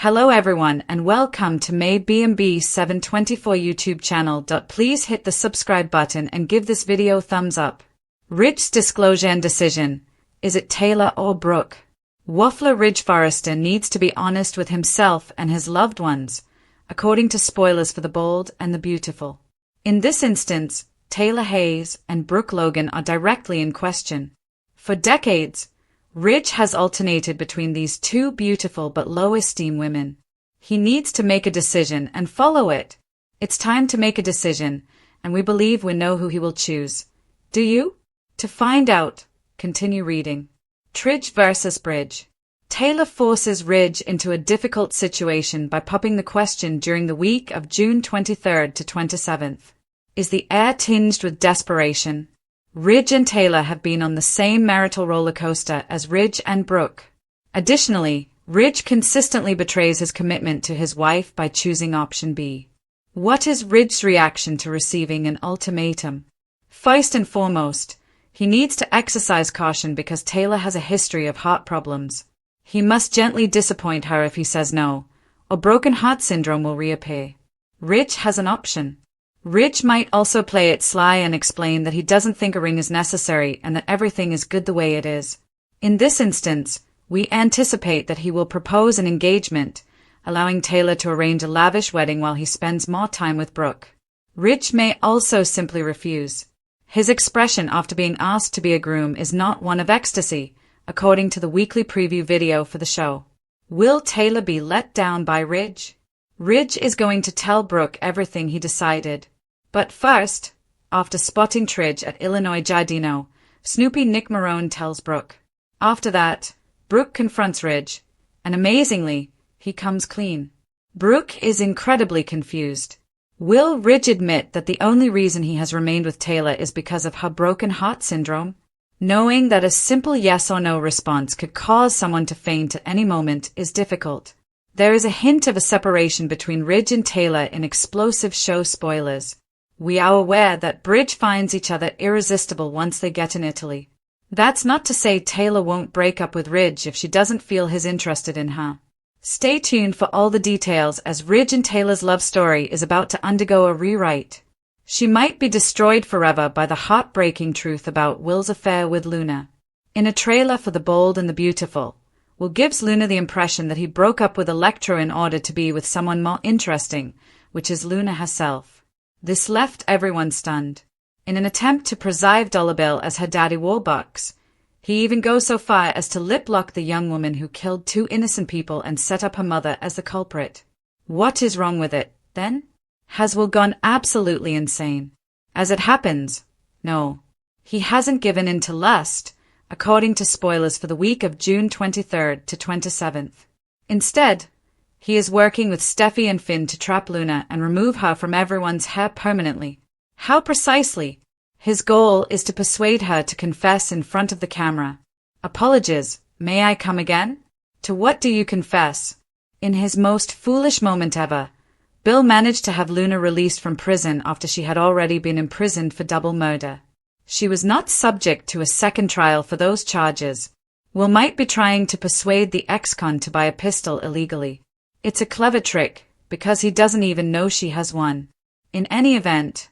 Hello everyone and welcome to May B&B 724 YouTube channel. Please hit the subscribe button and give this video thumbs up. Ridge's disclosure and decision. Is it Taylor or Brooke? Waffler Ridge Forrester needs to be honest with himself and his loved ones, according to spoilers for The Bold and the Beautiful. In this instance, Taylor Hayes and Brooke Logan are directly in question. For decades, Ridge has alternated between these two beautiful but low-esteem women. He needs to make a decision and follow it. It's time to make a decision, and we believe we know who he will choose. Do you? To find out, continue reading. Tridge versus Bridge. Taylor forces Ridge into a difficult situation by popping the question during the week of June 23rd to 27th. Is the air tinged with desperation? Ridge and Taylor have been on the same marital roller coaster as Ridge and Brooke. Additionally, Ridge consistently betrays his commitment to his wife by choosing option B. What is Ridge's reaction to receiving an ultimatum? First and foremost, he needs to exercise caution because Taylor has a history of heart problems. He must gently disappoint her if he says no, or broken heart syndrome will reappear. Ridge has an option. Ridge might also play it sly and explain that he doesn't think a ring is necessary and that everything is good the way it is. In this instance, we anticipate that he will propose an engagement, allowing Taylor to arrange a lavish wedding while he spends more time with Brooke. Ridge may also simply refuse. His expression after being asked to be a groom is not one of ecstasy, according to the weekly preview video for the show. Will Taylor be let down by Ridge? Ridge is going to tell Brooke everything he decided. But first, after spotting Tridge at Illinois Giardino, Snoopy Nick Marone tells Brooke. After that, Brooke confronts Ridge, and amazingly, he comes clean. Brooke is incredibly confused. Will Ridge admit that the only reason he has remained with Taylor is because of her broken heart syndrome? Knowing that a simple yes or no response could cause someone to faint at any moment is difficult. There is a hint of a separation between Ridge and Taylor in explosive show spoilers. We are aware that Bridge finds each other irresistible once they get in Italy. That's not to say Taylor won't break up with Ridge if she doesn't feel he's interested in her. Stay tuned for all the details as Ridge and Taylor's love story is about to undergo a rewrite. She might be destroyed forever by the heartbreaking truth about Will's affair with Luna. In a trailer for The Bold and the Beautiful, Will gives Luna the impression that he broke up with Electra in order to be with someone more interesting, which is Luna herself. This left everyone stunned. In an attempt to preserve Dollar Bill as her daddy Warbucks, he even goes so far as to lip-lock the young woman who killed two innocent people and set up her mother as the culprit. What is wrong with it, then? Has Will gone absolutely insane? As it happens, no. He hasn't given in to lust, according to spoilers for the week of June 23rd to 27th. Instead, he is working with Steffi and Finn to trap Luna and remove her from everyone's hair permanently. How precisely? His goal is to persuade her to confess in front of the camera. Apologies, may I come again? To what do you confess? In his most foolish moment ever, Bill managed to have Luna released from prison after she had already been imprisoned for double murder. She was not subject to a second trial for those charges. Will might be trying to persuade the ex-con to buy a pistol illegally. It's a clever trick, because he doesn't even know she has one. In any event,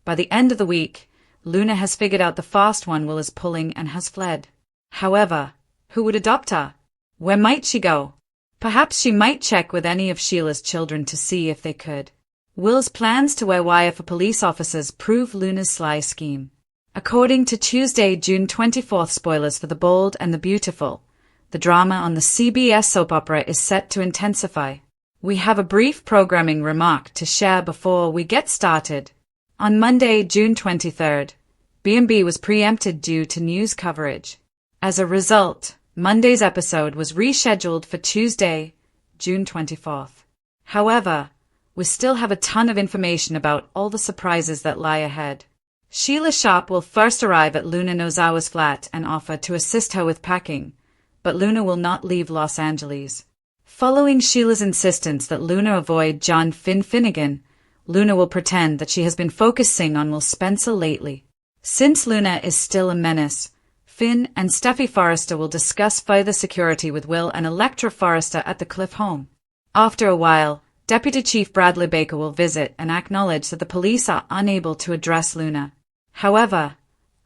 by the end of the week, Luna has figured out the fast one Will is pulling and has fled. However, who would adopt her? Where might she go? Perhaps she might check with any of Sheila's children to see if they could. Will's plans to wear wire for police officers prove Luna's sly scheme. According to Tuesday, June 24th spoilers for The Bold and the Beautiful, the drama on the CBS soap opera is set to intensify. We have a brief programming remark to share before we get started. On Monday, June 23rd, B&B was preempted due to news coverage. As a result, Monday's episode was rescheduled for Tuesday, June 24th. However, we still have a ton of information about all the surprises that lie ahead. Sheila Sharp will first arrive at Luna Nozawa's flat and offer to assist her with packing, but Luna will not leave Los Angeles. Following Sheila's insistence that Luna avoid John Finnegan, Luna will pretend that she has been focusing on Will Spencer lately. Since Luna is still a menace, Finn and Steffi Forrester will discuss further security with Will and Electra Forrester at the Cliff home. After a while, Deputy Chief Bradley Baker will visit and acknowledge that the police are unable to address Luna. However,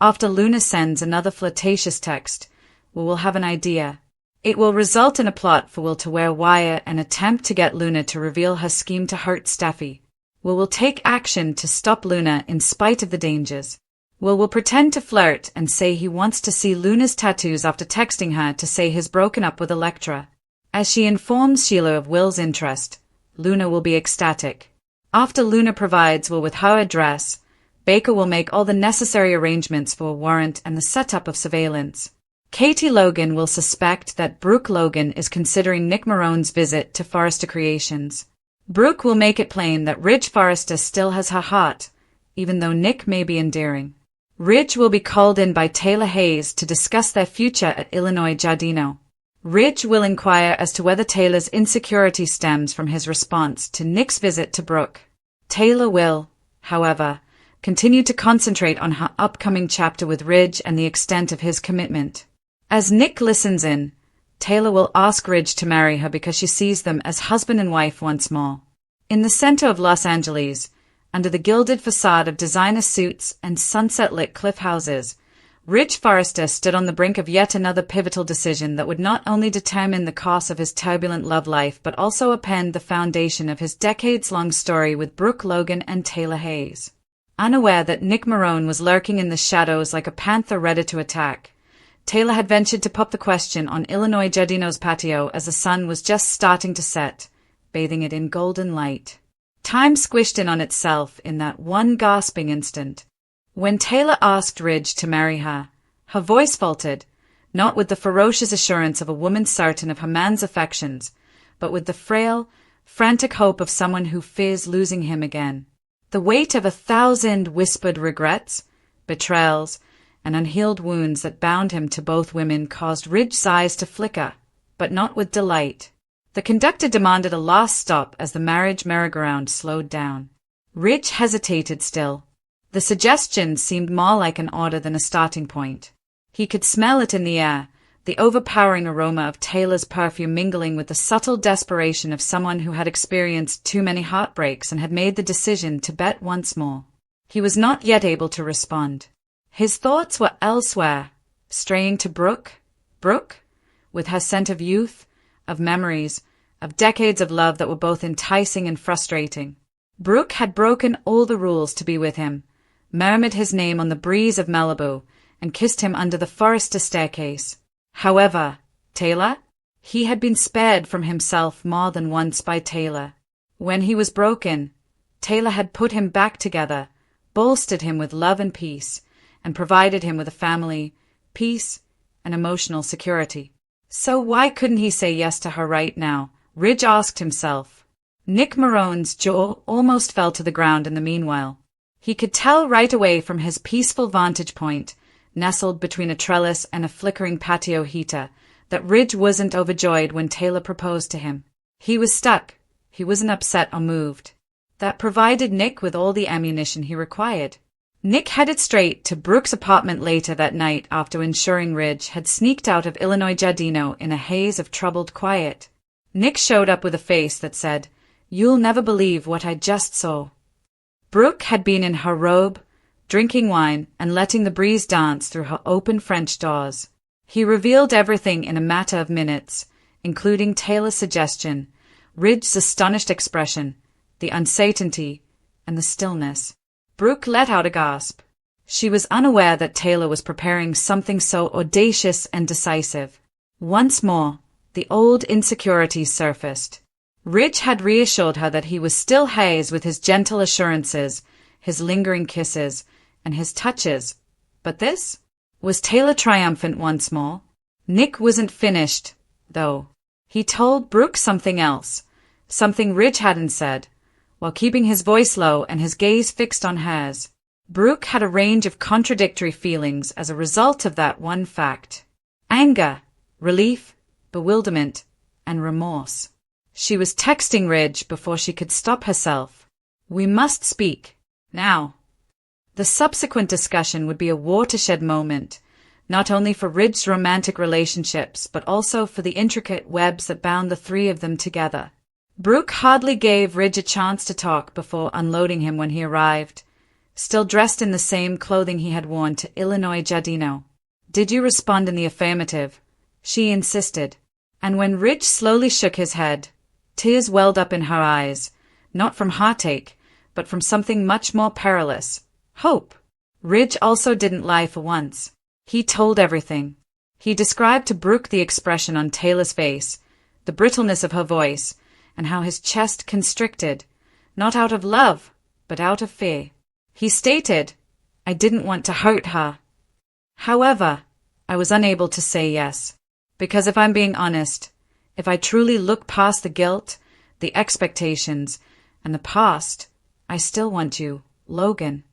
after Luna sends another flirtatious text, we will have an idea. It will result in a plot for Will to wear wire and attempt to get Luna to reveal her scheme to hurt Steffi. Will take action to stop Luna in spite of the dangers. Will pretend to flirt and say he wants to see Luna's tattoos after texting her to say he's broken up with Electra. As she informs Sheila of Will's interest, Luna will be ecstatic. After Luna provides Will with her address, Baker will make all the necessary arrangements for a warrant and the setup of surveillance. Katie Logan will suspect that Brooke Logan is considering Nick Marone's visit to Forrester Creations. Brooke will make it plain that Ridge Forrester still has her heart, even though Nick may be endearing. Ridge will be called in by Taylor Hayes to discuss their future at Illinois Giardino. Ridge will inquire as to whether Taylor's insecurity stems from his response to Nick's visit to Brooke. Taylor will, however, continue to concentrate on her upcoming chapter with Ridge and the extent of his commitment. As Nick listens in, Taylor will ask Ridge to marry her because she sees them as husband and wife once more. In the center of Los Angeles, under the gilded facade of designer suits and sunset-lit cliff houses, Ridge Forrester stood on the brink of yet another pivotal decision that would not only determine the course of his turbulent love life but also append the foundation of his decades-long story with Brooke Logan and Taylor Hayes. Unaware that Nick Marone was lurking in the shadows like a panther ready to attack, Taylor had ventured to pop the question on Illinois Giardino's patio as the sun was just starting to set, bathing it in golden light. Time squished in on itself in that one gasping instant. When Taylor asked Ridge to marry her, her voice faltered, not with the ferocious assurance of a woman certain of her man's affections, but with the frail, frantic hope of someone who fears losing him again. The weight of 1,000 whispered regrets, betrayals, and unhealed wounds that bound him to both women caused Ridge's eyes to flicker, but not with delight. The conductor demanded a last stop as the marriage merry-go-round slowed down. Ridge hesitated still. The suggestion seemed more like an order than a starting point. He could smell it in the air, the overpowering aroma of Taylor's perfume mingling with the subtle desperation of someone who had experienced too many heartbreaks and had made the decision to bet once more. He was not yet able to respond. His thoughts were elsewhere, straying to Brooke, with her scent of youth, of memories, of decades of love that were both enticing and frustrating. Brooke had broken all the rules to be with him, murmured his name on the breeze of Malibu, and kissed him under the Forrester staircase. However, Taylor? He had been spared from himself more than once by Taylor. When he was broken, Taylor had put him back together, bolstered him with love and peace, and provided him with a family, peace, and emotional security. So why couldn't he say yes to her right now? Ridge asked himself. Nick Marone's jaw almost fell to the ground in the meanwhile. He could tell right away from his peaceful vantage point, nestled between a trellis and a flickering patio heater, that Ridge wasn't overjoyed when Taylor proposed to him. He was stuck. He wasn't upset or moved. That provided Nick with all the ammunition he required. Nick headed straight to Brooke's apartment later that night after ensuring Ridge had sneaked out of Illinois Giardino in a haze of troubled quiet. Nick showed up with a face that said, "You'll never believe what I just saw." Brooke had been in her robe, drinking wine and letting the breeze dance through her open French doors. He revealed everything in a matter of minutes, including Taylor's suggestion, Ridge's astonished expression, the uncertainty, and the stillness. Brooke let out a gasp. She was unaware that Taylor was preparing something so audacious and decisive. Once more, the old insecurities surfaced. Ridge had reassured her that he was still Hayes with his gentle assurances, his lingering kisses, and his touches. But this? Was Taylor triumphant once more? Nick wasn't finished, though. He told Brooke something else, something Ridge hadn't said, while keeping his voice low and his gaze fixed on hers. Brooke had a range of contradictory feelings as a result of that one fact. Anger, relief, bewilderment, and remorse. She was texting Ridge before she could stop herself. "We must speak. Now." The subsequent discussion would be a watershed moment, not only for Ridge's romantic relationships, but also for the intricate webs that bound the three of them together. Brooke hardly gave Ridge a chance to talk before unloading him when he arrived, still dressed in the same clothing he had worn to Illinois Giardino. "Did you respond in the affirmative?" she insisted. And when Ridge slowly shook his head, tears welled up in her eyes, not from heartache, but from something much more perilous: hope. Ridge also didn't lie for once. He told everything. He described to Brooke the expression on Taylor's face, the brittleness of her voice, and how his chest constricted, not out of love, but out of fear. He stated, "I didn't want to hurt her. However, I was unable to say yes. Because if I'm being honest, if I truly look past the guilt, the expectations, and the past, I still want you, Logan."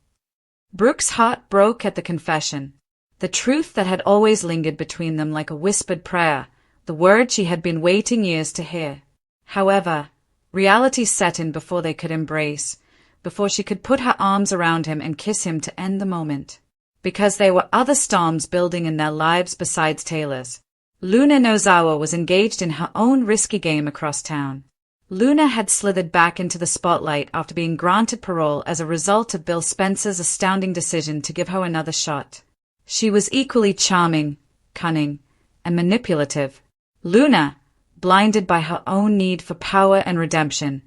Brooke's heart broke at the confession. The truth that had always lingered between them like a whispered prayer, the word she had been waiting years to hear. However, reality set in before they could embrace, before she could put her arms around him and kiss him to end the moment. Because there were other storms building in their lives besides Taylor's. Luna Nozawa was engaged in her own risky game across town. Luna had slithered back into the spotlight after being granted parole as a result of Bill Spencer's astounding decision to give her another shot. She was equally charming, cunning, and manipulative. Luna, blinded by her own need for power and redemption,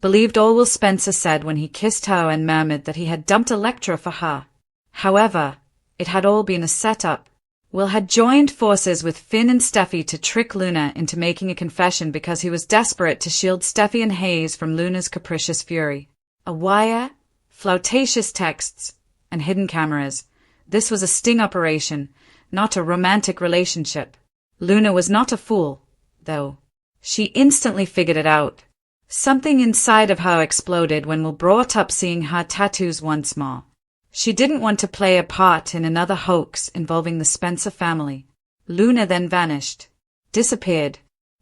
believed all Will Spencer said when he kissed her and murmured that he had dumped Electra for her. However, it had all been a setup. Will had joined forces with Finn and Steffi to trick Luna into making a confession because he was desperate to shield Steffi and Hayes from Luna's capricious fury. A wire, flirtatious texts, and hidden cameras. This was a sting operation, not a romantic relationship. Luna was not a fool, though. She instantly figured it out. Something inside of her exploded when Will brought up seeing her tattoos once more. She didn't want to play a part in another hoax involving the Spencer family. Luna then vanished. Disappeared.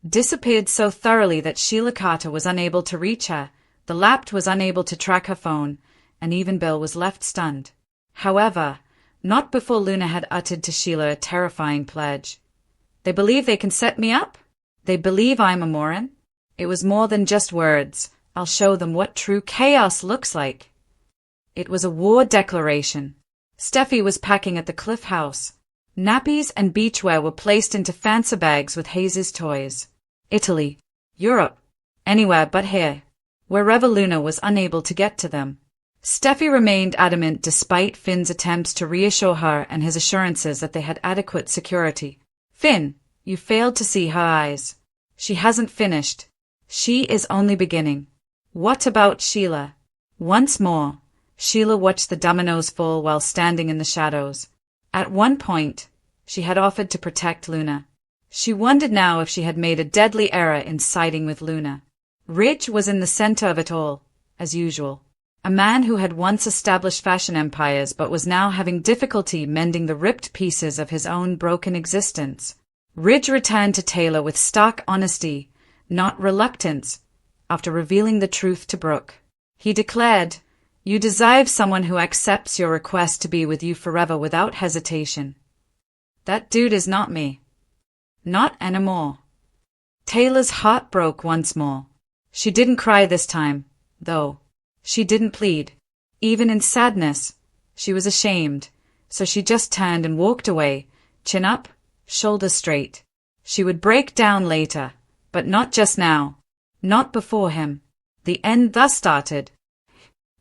Disappeared so thoroughly that Sheila Carter was unable to reach her, the Lapt was unable to track her phone, and even Bill was left stunned. However, not before Luna had uttered to Sheila a terrifying pledge. "They believe they can set me up? They believe I'm a moron? It was more than just words. I'll show them what true chaos looks like." It was a war declaration. Steffi was packing at the Cliff House. Nappies and beachwear were placed into fancy bags with Hayes' toys. Italy, Europe, anywhere but here. Wherever Luna was unable to get to them. Steffi remained adamant despite Finn's attempts to reassure her and his assurances that they had adequate security. "Finn, you failed to see her eyes. She hasn't finished. She is only beginning." What about Sheila? Once more, Sheila watched the dominoes fall while standing in the shadows. At one point, she had offered to protect Luna. She wondered now if she had made a deadly error in siding with Luna. Ridge was in the center of it all, as usual. A man who had once established fashion empires but was now having difficulty mending the ripped pieces of his own broken existence. Ridge returned to Taylor with stark honesty, not reluctance, after revealing the truth to Brooke. He declared, "You desire someone who accepts your request to be with you forever without hesitation. That dude is not me. Not anymore." Taylor's heart broke once more. She didn't cry this time, though. She didn't plead. Even in sadness, she was ashamed, so she just turned and walked away, chin up, shoulders straight. She would break down later, but not just now. Not before him. The end thus started.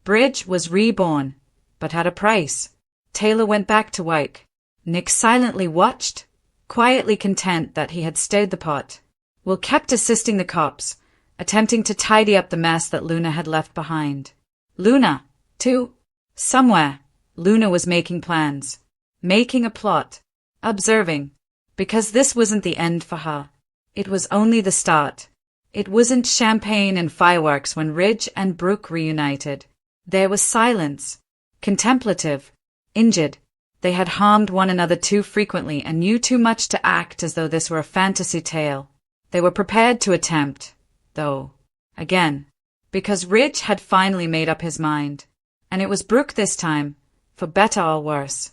Bridge was reborn, but at a price. Taylor went back to work. Nick silently watched, quietly content that he had stirred the pot. Will kept assisting the cops, attempting to tidy up the mess that Luna had left behind. Luna, too. Somewhere, Luna was making plans, making a plot, observing, because this wasn't the end for her. It was only the start. It wasn't champagne and fireworks when Ridge and Brooke reunited. There was silence, contemplative, injured. They had harmed one another too frequently and knew too much to act as though this were a fantasy tale. They were prepared to attempt, though, again, because Ridge had finally made up his mind. And it was Brooke this time, for better or worse.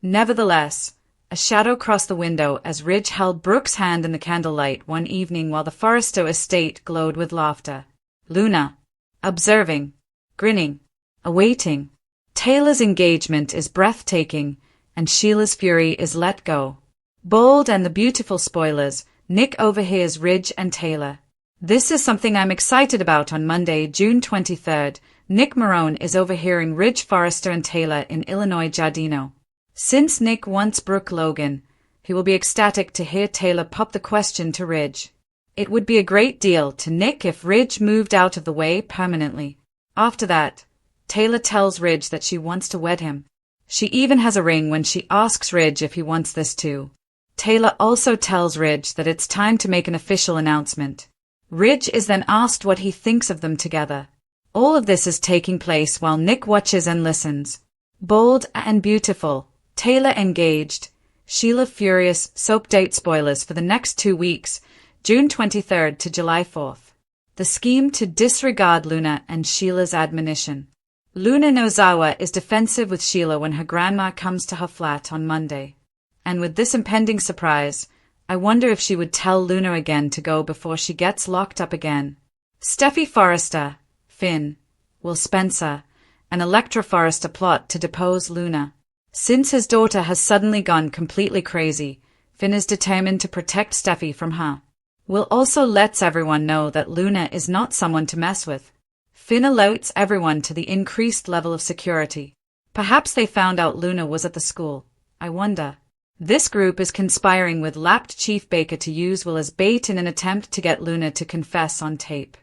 Nevertheless, a shadow crossed the window as Ridge held Brooke's hand in the candlelight one evening while the Forrester estate glowed with laughter. Luna, observing, grinning, awaiting. Taylor's engagement is breathtaking, and Sheila's fury is let go. Bold and the beautiful spoilers, Nick overhears Ridge and Taylor. This is something I'm excited about. On Monday, June 23rd, Nick Marone is overhearing Ridge, Forrester and Taylor in Illinois Giardino. Since Nick wants Brooke Logan, he will be ecstatic to hear Taylor pop the question to Ridge. It would be a great deal to Nick if Ridge moved out of the way permanently. After that, Taylor tells Ridge that she wants to wed him. She even has a ring when she asks Ridge if he wants this too. Taylor also tells Ridge that it's time to make an official announcement. Ridge is then asked what he thinks of them together. All of this is taking place while Nick watches and listens. Bold and beautiful, Taylor engaged, Sheila furious. Soap date spoilers for the next 2 weeks, June 23rd to July 4th. The scheme to disregard Luna and Sheila's admonition. Luna Nozawa is defensive with Sheila when her grandma comes to her flat on Monday. And with this impending surprise, I wonder if she would tell Luna again to go before she gets locked up again. Steffi Forrester, Finn, Will Spencer, and Electra Forrester plot to depose Luna. Since his daughter has suddenly gone completely crazy, Finn is determined to protect Steffi from her. Will also lets everyone know that Luna is not someone to mess with. Finn alerts everyone to the increased level of security. Perhaps they found out Luna was at the school. I wonder. This group is conspiring with lapped Chief Baker to use Will as bait in an attempt to get Luna to confess on tape.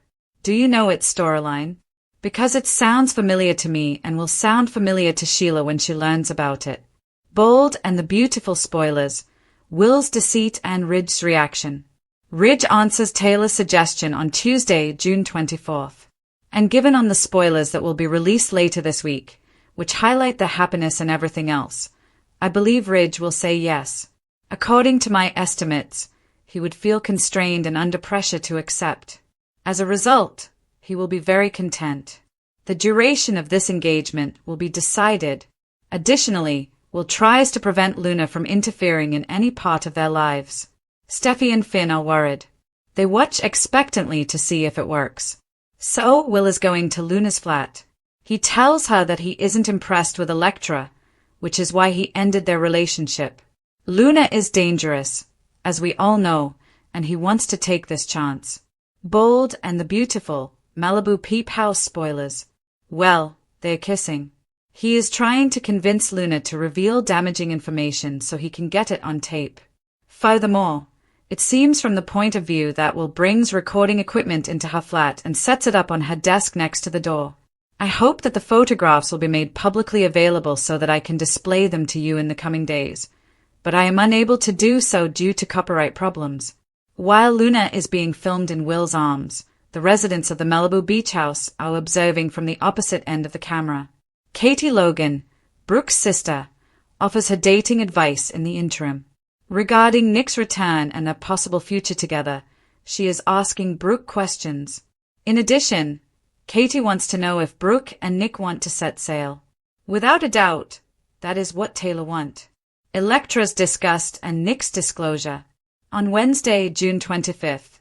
Do you know its storyline? Because it sounds familiar to me and will sound familiar to Sheila when she learns about it. Bold and the beautiful spoilers, Will's deceit and Ridge's reaction. Ridge answers Taylor's suggestion on Tuesday, June 24th. And given on the spoilers that will be released later this week, which highlight the happiness and everything else, I believe Ridge will say yes. According to my estimates, he would feel constrained and under pressure to accept. As a result, he will be very content. The duration of this engagement will be decided. Additionally, Will tries to prevent Luna from interfering in any part of their lives. Steffi and Finn are worried. They watch expectantly to see if it works. So, Will is going to Luna's flat. He tells her that he isn't impressed with Electra, which is why he ended their relationship. Luna is dangerous, as we all know, and he wants to take this chance. Bold and the beautiful, Malibu Peep House spoilers. Well, they're kissing. He is trying to convince Luna to reveal damaging information so he can get it on tape. Furthermore, it seems from the point of view that Will brings recording equipment into her flat and sets it up on her desk next to the door. I hope that the photographs will be made publicly available so that I can display them to you in the coming days, but I am unable to do so due to copyright problems. While Luna is being filmed in Will's arms, the residents of the Malibu beach house are observing from the opposite end of the camera. Katie Logan, Brooke's sister, offers her dating advice in the interim. Regarding Nick's return and their possible future together, she is asking Brooke questions. In addition, Katie wants to know if Brooke and Nick want to set sail. Without a doubt, that is what Taylor wants. Electra's disgust and Nick's disclosure. On Wednesday, June 25th,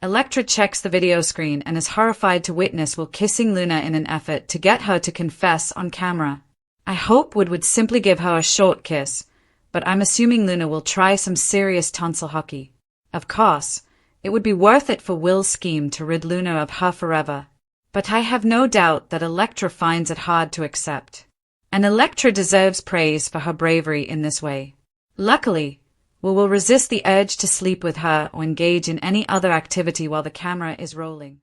Electra checks the video screen and is horrified to witness Will kissing Luna in an effort to get her to confess on camera. I hope would simply give her a short kiss, but I'm assuming Luna will try some serious tonsil hockey. Of course, it would be worth it for Will's scheme to rid Luna of her forever. But I have no doubt that Electra finds it hard to accept. And Electra deserves praise for her bravery in this way. Luckily, Will resist the urge to sleep with her or engage in any other activity while the camera is rolling.